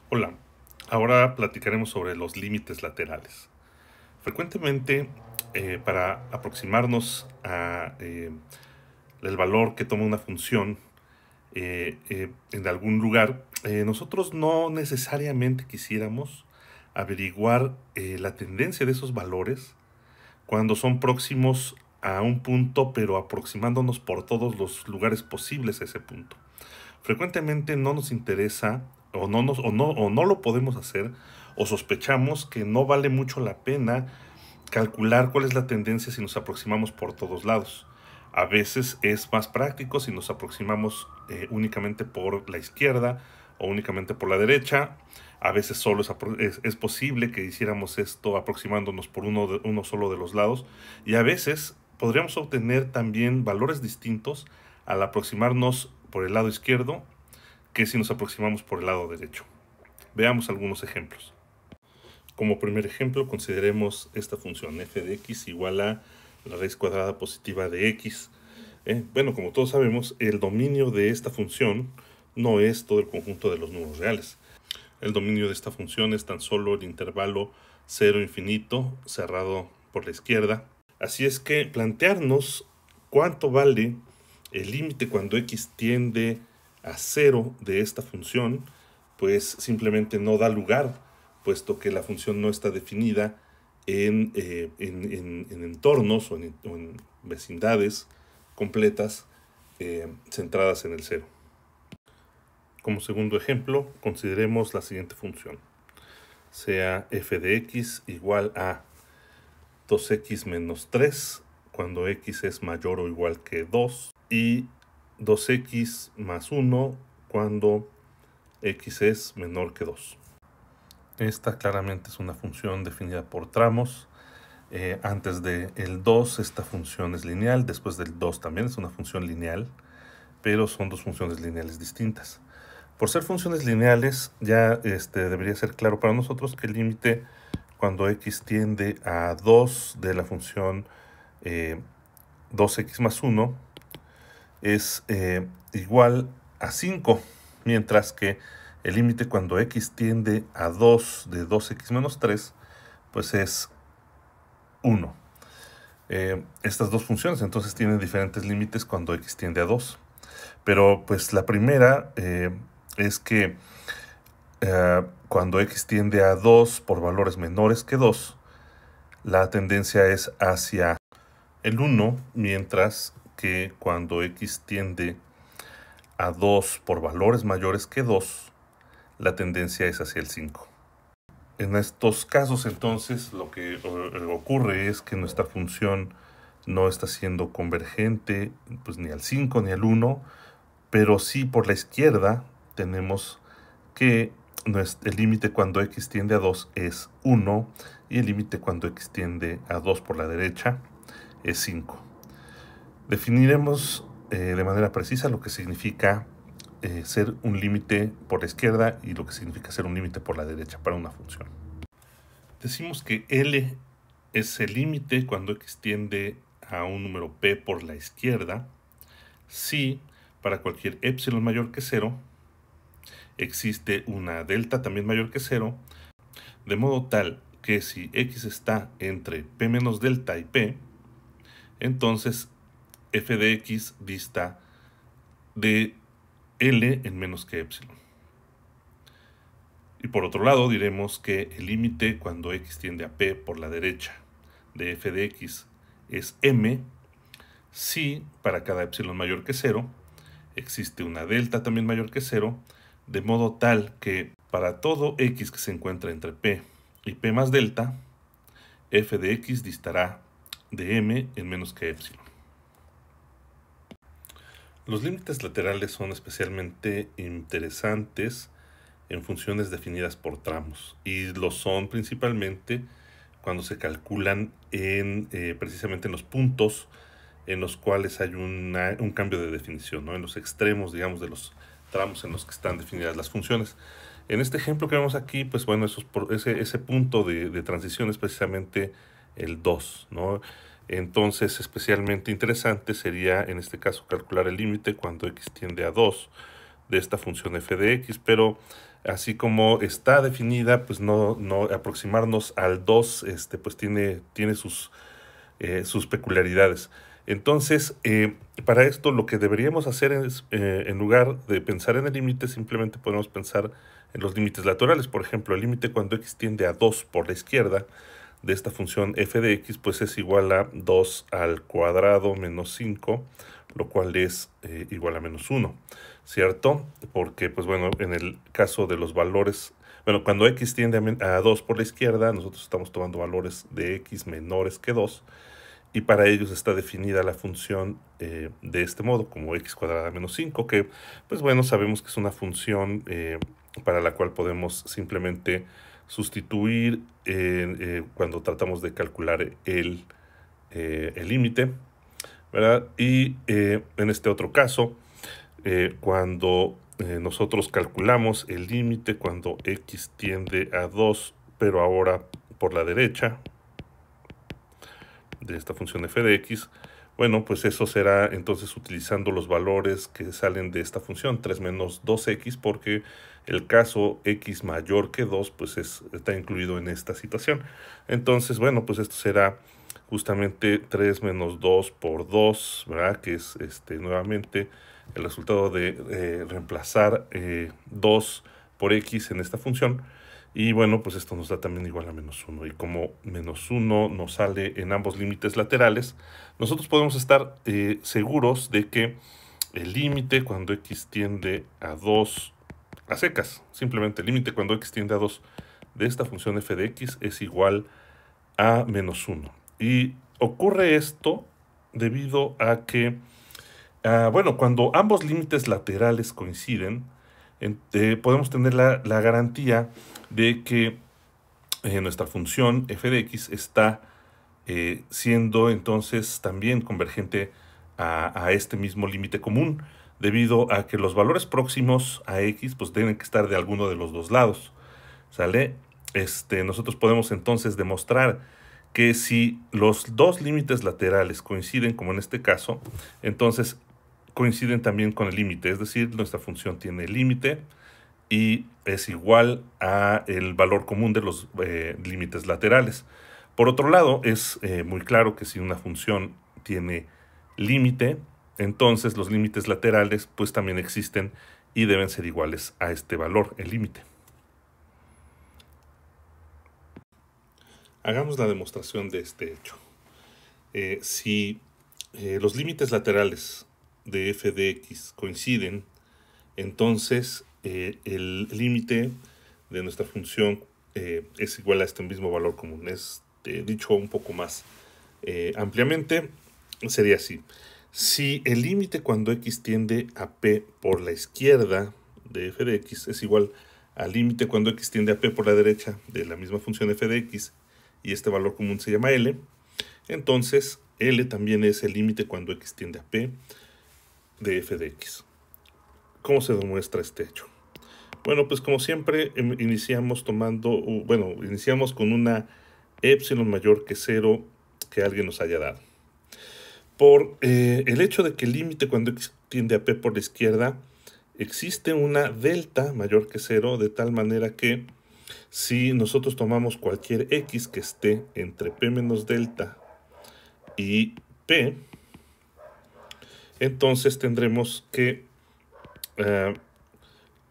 Hola, ahora platicaremos sobre los límites laterales. Frecuentemente, para aproximarnos a el valor que toma una función en algún lugar, nosotros no necesariamente quisiéramos averiguar la tendencia de esos valores cuando son próximos a un punto, pero aproximándonos por todos los lugares posibles a ese punto. Frecuentemente no nos interesa o no lo podemos hacer o sospechamos que no vale mucho la pena calcular cuál es la tendencia si nos aproximamos por todos lados. A veces es más práctico si nos aproximamos únicamente por la izquierda o únicamente por la derecha. A veces solo es posible que hiciéramos esto aproximándonos por uno solo de los lados. Y a veces podríamos obtener también valores distintos al aproximarnos por el lado izquierdo que si nos aproximamos por el lado derecho. Veamos algunos ejemplos. Como primer ejemplo, consideremos esta función f de x igual a la raíz cuadrada positiva de x. Bueno, como todos sabemos, el dominio de esta función no es todo el conjunto de los números reales. El dominio de esta función es tan solo el intervalo 0 infinito cerrado por la izquierda. Así es que plantearnos cuánto vale el límite cuando x tiende a 0 de esta función, pues simplemente no da lugar, puesto que la función no está definida en entornos o en vecindades completas centradas en el 0. Como segundo ejemplo, consideremos la siguiente función. Sea f de x igual a 2x menos 3 cuando x es mayor o igual que 2 y 2x más 1 cuando x es menor que 2. Esta claramente es una función definida por tramos. Antes del 2 esta función es lineal, después del 2 también es una función lineal, pero son dos funciones lineales distintas. Por ser funciones lineales, ya debería ser claro para nosotros que el límite cuando x tiende a 2 de la función 2x más 1 es igual a 5, mientras que el límite cuando x tiende a 2 de 2x menos 3, pues es 1. Estas dos funciones entonces tienen diferentes límites cuando x tiende a 2. Pero pues la primera es que cuando x tiende a 2 por valores menores que 2, la tendencia es hacia el 1, mientras que cuando x tiende a 2 por valores mayores que 2, la tendencia es hacia el 5. En estos casos, entonces, lo que ocurre es que nuestra función no está siendo convergente pues, ni al 5 ni al 1, pero sí por la izquierda tenemos que el límite cuando x tiende a 2 es 1 y el límite cuando x tiende a 2 por la derecha es 5. Definiremos de manera precisa lo que significa ser un límite por la izquierda y lo que significa ser un límite por la derecha para una función. Decimos que L es el límite cuando x tiende a un número p por la izquierda si para cualquier epsilon mayor que 0 existe una delta también mayor que 0, de modo tal que si x está entre p menos delta y p, entonces f de x dista de L en menos que epsilon. Y por otro lado diremos que el límite cuando x tiende a p por la derecha de f de x es m si para cada epsilon mayor que 0 existe una delta también mayor que 0, de modo tal que para todo x que se encuentra entre p y p más delta, f de x distará de m en menos que epsilon. Los límites laterales son especialmente interesantes en funciones definidas por tramos y lo son principalmente cuando se calculan precisamente en los puntos en los cuales hay un cambio de definición, ¿no? En los extremos, digamos, de los tramos en los que están definidas las funciones. En este ejemplo que vemos aquí, pues bueno, ese punto de transición es precisamente el 2, ¿no? Entonces, especialmente interesante sería, en este caso, calcular el límite cuando x tiende a 2 de esta función f de x, pero así como está definida, pues no aproximarnos al 2, pues tiene sus peculiaridades. Entonces, para esto lo que deberíamos hacer es, en lugar de pensar en el límite, simplemente podemos pensar en los límites laterales. Por ejemplo, el límite cuando x tiende a 2 por la izquierda de esta función f de x, pues es igual a 2 al cuadrado menos 5, lo cual es igual a menos 1, ¿cierto? Porque, pues bueno, en el caso de los valores, bueno, cuando x tiende a 2 por la izquierda, nosotros estamos tomando valores de x menores que 2, y para ellos está definida la función de este modo, como x cuadrada menos 5, que, pues bueno, sabemos que es una función para la cual podemos simplemente sustituir cuando tratamos de calcular el límite, ¿verdad? Y en este otro caso, cuando nosotros calculamos el límite cuando x tiende a 2, pero ahora por la derecha de esta función f de x, bueno, pues eso será entonces utilizando los valores que salen de esta función, 3 menos 2x, porque el caso x mayor que 2, pues está incluido en esta situación. Entonces, bueno, pues esto será justamente 3 menos 2 por 2, ¿verdad? Que es nuevamente el resultado de reemplazar 2 por x en esta función. Y bueno, pues esto nos da también igual a menos 1. Y como menos 1 nos sale en ambos límites laterales, nosotros podemos estar seguros de que el límite cuando x tiende a 2 a secas, simplemente el límite cuando x tiende a 2 de esta función f de x es igual a menos 1. Y ocurre esto debido a que, bueno, cuando ambos límites laterales coinciden, podemos tener la garantía de que nuestra función f de x está siendo entonces también convergente a este mismo límite común, debido a que los valores próximos a x pues deben que estar de alguno de los dos lados, ¿sale? Nosotros podemos entonces demostrar que si los dos límites laterales coinciden, como en este caso, entonces coinciden también con el límite, es decir, nuestra función tiene límite y es igual a el valor común de los límites laterales. Por otro lado, es muy claro que si una función tiene límite, entonces los límites laterales pues también existen y deben ser iguales a este valor, el límite. Hagamos la demostración de este hecho. Si los límites laterales de f de x coinciden, entonces el límite de nuestra función es igual a este mismo valor común. Dicho un poco más ampliamente, sería así. Si el límite cuando x tiende a p por la izquierda de f de x es igual al límite cuando x tiende a p por la derecha de la misma función f de x, y este valor común se llama L, entonces L también es el límite cuando x tiende a p de f de x. ¿Cómo se demuestra este hecho? Bueno, pues como siempre iniciamos iniciamos con una epsilon mayor que 0 que alguien nos haya dado. Por el hecho de que el límite cuando x tiende a p por la izquierda, existe una delta mayor que 0, de tal manera que si nosotros tomamos cualquier x que esté entre p menos delta y p, entonces tendremos que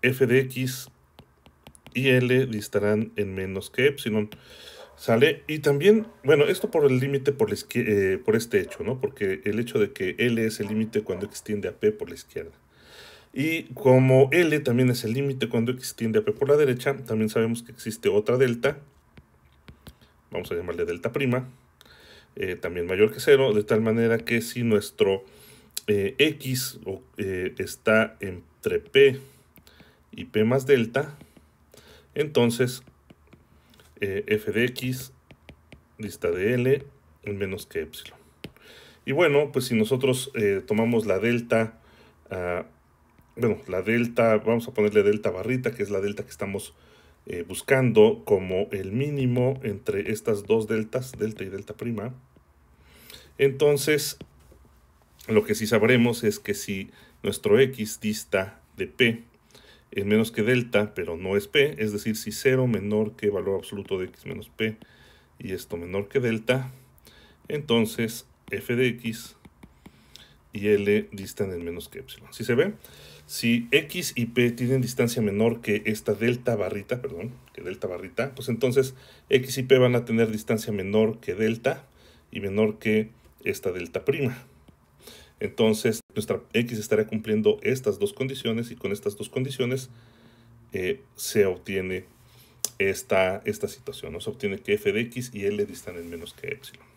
f de x y L distarán en menos que epsilon, ¿sale? Y también, bueno, esto por el límite por este hecho, ¿no? Porque el hecho de que L es el límite cuando x tiende a P por la izquierda. Y como L también es el límite cuando x tiende a P por la derecha, también sabemos que existe otra delta, vamos a llamarle delta prima, también mayor que 0, de tal manera que si nuestro x está entre P y P más delta, entonces f de x dista de L en menos que epsilon. Y bueno, pues si nosotros tomamos la delta, vamos a ponerle delta barrita, que es la delta que estamos buscando como el mínimo entre estas dos deltas, delta y delta prima. Entonces, lo que sí sabremos es que si nuestro x dista de P en menos que delta, pero no es p, es decir, si 0 menor que valor absoluto de x menos p y esto menor que delta, entonces f de x y L distan en menos que epsilon. ¿Sí se ve? Si X y P tienen distancia menor que esta delta barrita, pues entonces X y P van a tener distancia menor que delta y menor que esta delta prima. Entonces nuestra X estará cumpliendo estas dos condiciones y con estas dos condiciones se obtiene esta situación, ¿no? Se obtiene que f de x y L distan en menos que epsilon.